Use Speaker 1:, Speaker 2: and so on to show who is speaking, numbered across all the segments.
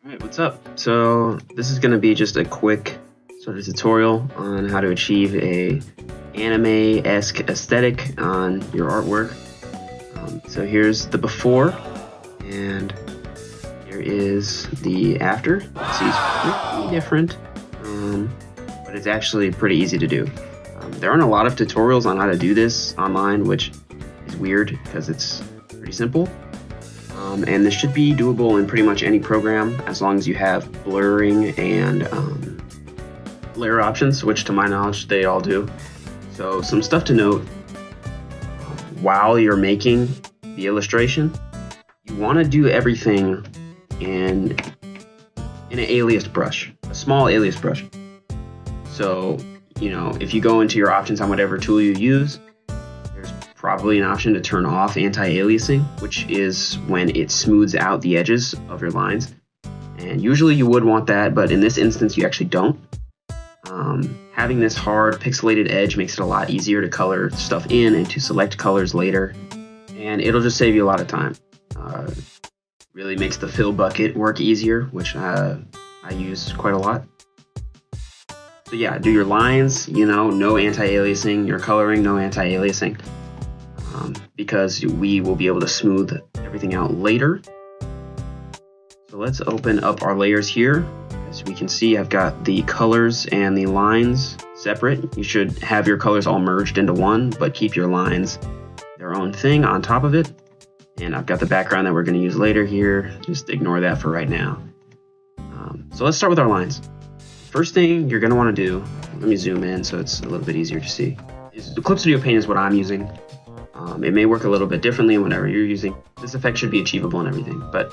Speaker 1: Alright, what's up? So this is going to be just a quick sort of tutorial on how to achieve a anime-esque aesthetic on your artwork. So here's the before, and here is the after. It's pretty different, but it's actually pretty easy to do. There aren't a lot of tutorials on how to do this online, which is weird because it's pretty simple. And this should be doable in pretty much any program as long as you have blurring and layer options, which to my knowledge they all do. So some stuff to note: while you're making the illustration, you want to do everything in an aliased brush, a small alias brush. So, you know, if you go into your options on whatever tool you use, there's probably an option to turn off anti-aliasing, which is when it smooths out the edges of your lines. And usually you would want that, but in this instance you actually don't. Having this hard pixelated edge makes it a lot easier to color stuff in and to select colors later, and it'll just save you a lot of time. Really makes the fill bucket work easier, which I use quite a lot. So yeah, do your lines, you know, no anti-aliasing, your coloring, no anti-aliasing, because we will be able to smooth everything out later. So let's open up our layers here. As we can see, I've got the colors and the lines separate. You should have your colors all merged into one, but keep your lines their own thing on top of it. And I've got the background that we're going to use later here. Just ignore that for right now. So let's start with our lines. First thing you're going to want to do, let me zoom in so it's a little bit easier to see, is the Clip Studio Paint is what I'm using. It may work a little bit differently in whatever you're using. This effect should be achievable and everything, but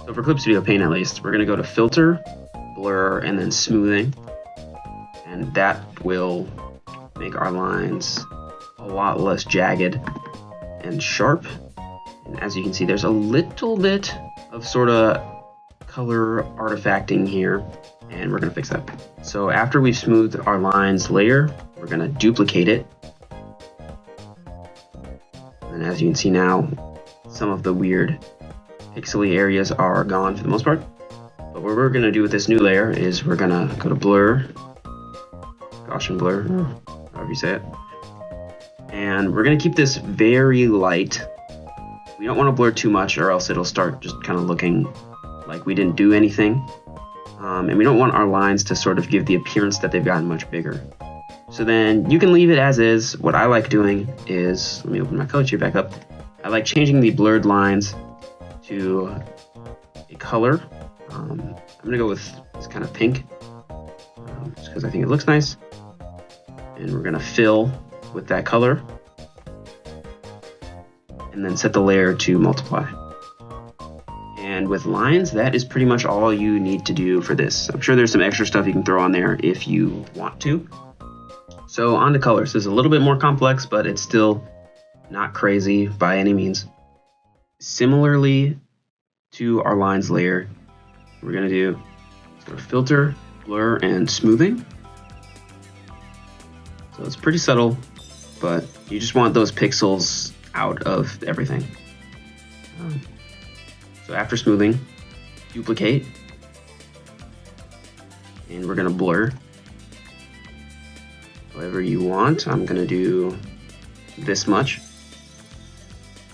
Speaker 1: so for Clip Studio Paint at least, we're going to go to Filter, Blur, and then Smoothing, and that will make our lines a lot less jagged and sharp. And as you can see, there's a little bit of sort of color artifacting here, and we're going to fix that. So after we've smoothed our lines layer, we're going to duplicate it. And as you can see now, some of the weird pixely areas are gone for the most part. But what we're going to do with this new layer is we're going to go to Blur, Gaussian Blur, however you say it. And we're going to keep this very light. We don't want to blur too much or else it'll start just kind of looking like we didn't do anything. And we don't want our lines to sort of give the appearance that they've gotten much bigger. So then you can leave it as is. What I like doing is, let me open my color sheet back up. I like changing the blurred lines to a color. I'm going to go with this kind of pink, just because I think it looks nice. And we're going to fill with that color. And then set the layer to multiply. And with lines, that is pretty much all you need to do for this. I'm sure there's some extra stuff you can throw on there if you want to. So on to colors. This is a little bit more complex, but it's still not crazy by any means. Similarly to our lines layer, we're going to do, let's go to Filter, Blur, and Smoothing. So it's pretty subtle, but you just want those pixels out of everything. So after smoothing, duplicate, and we're going to blur however you want. I'm going to do this much.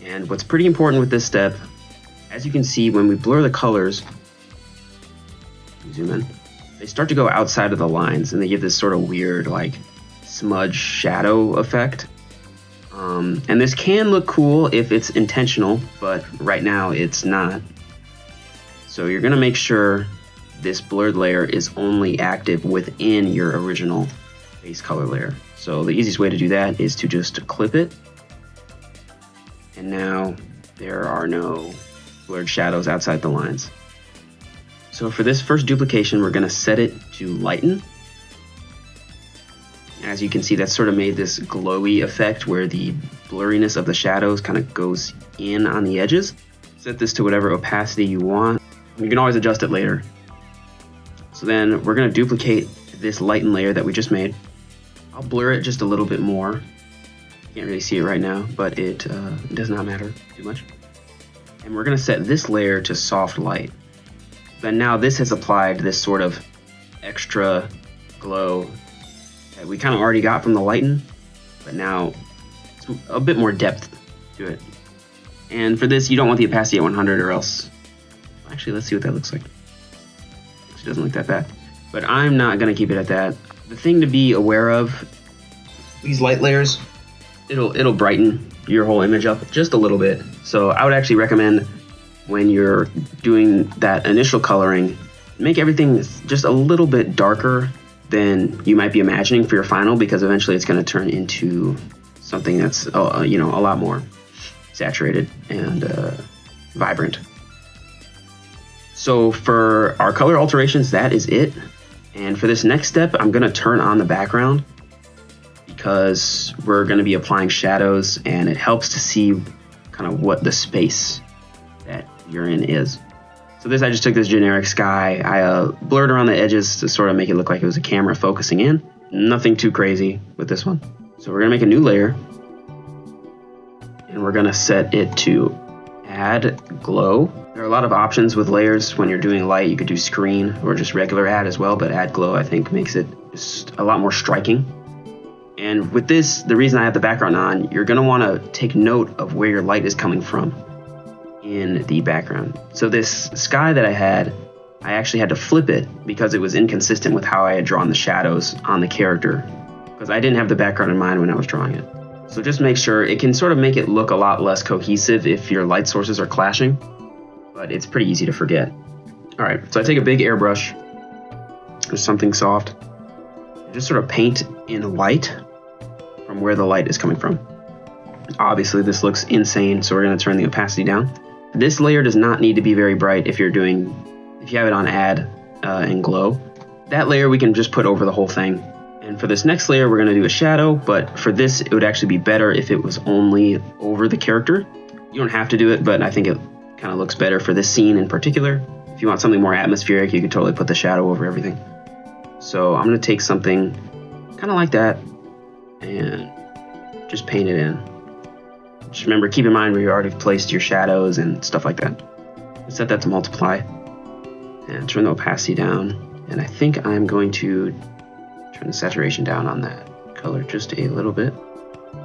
Speaker 1: And what's pretty important with this step, as you can see, when we blur the colors, zoom in, they start to go outside of the lines and they give this sort of weird like smudge shadow effect. And this can look cool if it's intentional, but right now it's not. So you're going to make sure this blurred layer is only active within your original base color layer. So the easiest way to do that is to just clip it. And now there are no blurred shadows outside the lines. So for this first duplication, we're going to set it to lighten. As you can see, that's sort of made this glowy effect where the blurriness of the shadows kind of goes in on the edges. Set this to whatever opacity you want. You can always adjust it later. So then we're going to duplicate this lighten layer that we just made. I'll blur it just a little bit more. Can't really see it right now, but it does not matter too much. And we're going to set this layer to soft light. But now this has applied this sort of extra glow that we kind of already got from the lighten, but now it's a bit more depth to it. And for this, you don't want the opacity at 100 or else. Actually, let's see what that looks like. It doesn't look that bad, but I'm not gonna keep it at that. The thing to be aware of, these light layers, it'll brighten your whole image up just a little bit. So I would actually recommend when you're doing that initial coloring, make everything just a little bit darker than you might be imagining for your final, because eventually it's going to turn into something that's a lot more saturated and vibrant. So for our color alterations, that is it. And for this next step, I'm going to turn on the background because we're going to be applying shadows, and it helps to see kind of what the space that you're in is. So this, I just took this generic sky. I blurred around the edges to sort of make it look like it was a camera focusing in. Nothing too crazy with this one. So we're gonna make a new layer, and we're gonna set it to add glow. There are a lot of options with layers. When you're doing light, you could do screen or just regular add as well, but add glow I think makes it just a lot more striking. And with this, the reason I have the background on, you're gonna wanna take note of where your light is coming from in the background. So this sky that I actually had to flip it because it was inconsistent with how I had drawn the shadows on the character, because I didn't have the background in mind when I was drawing it. So just make sure, it can sort of make it look a lot less cohesive if your light sources are clashing, but it's pretty easy to forget. All right, so I take a big airbrush or something soft, and just sort of paint in white from where the light is coming from. Obviously this looks insane, so we're gonna turn the opacity down. This layer does not need to be very bright if you have it on add and glow. That layer we can just put over the whole thing. And for this next layer, we're gonna do a shadow, but for this, it would actually be better if it was only over the character. You don't have to do it, but I think it kind of looks better for this scene in particular. If you want something more atmospheric, you could totally put the shadow over everything. So I'm gonna take something kind of like that and just paint it in. Just remember, keep in mind where you already placed your shadows and stuff like that. Set that to multiply and turn the opacity down. And I think I'm going to turn the saturation down on that color just a little bit.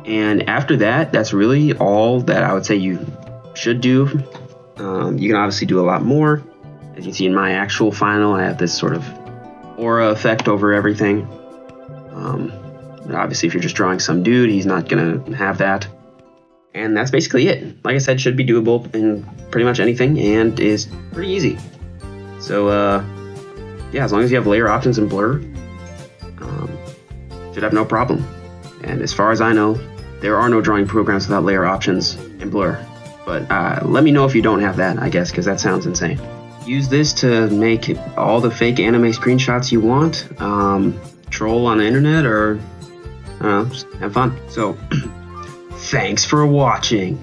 Speaker 1: And after that, that's really all that I would say you should do. You can obviously do a lot more. As you can see in my actual final, I have this sort of aura effect over everything. Obviously, if you're just drawing some dude, he's not gonna have that. And that's basically it. Like I said, should be doable in pretty much anything and is pretty easy. So yeah, as long as you have layer options and blur, should have no problem. And as far as I know, there are no drawing programs without layer options and blur. But let me know if you don't have that, I guess, because that sounds insane. Use this to make all the fake anime screenshots you want, troll on the internet, or I don't know, just have fun. So thanks for watching.